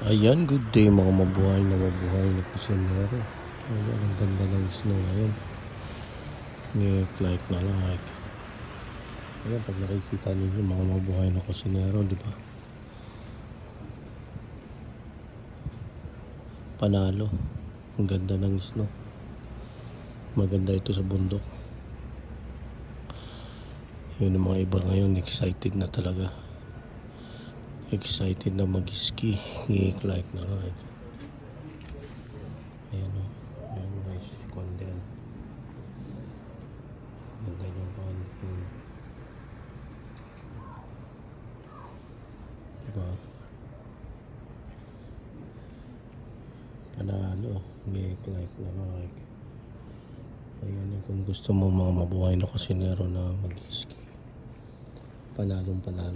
Ayan, good day mga mabuhay na kusinero. Ayan, ang ganda ng snow ngayon. Like na like. Ayan, pag nakikita ninyo mga mabuhay na kusinero, di ba? Panalo. Ang ganda ng snow. Maganda ito sa bundok. Yun ang mga iba ngayon, excited na talaga. Excited na mag-ski. Like na like. Ayan o. Ayan guys, content. Ganda ng content. Diba? Panalo. Like na like. Ayan yung kung gusto mo mga mabuhay na kusinero na mag-ski. Panalong panalo.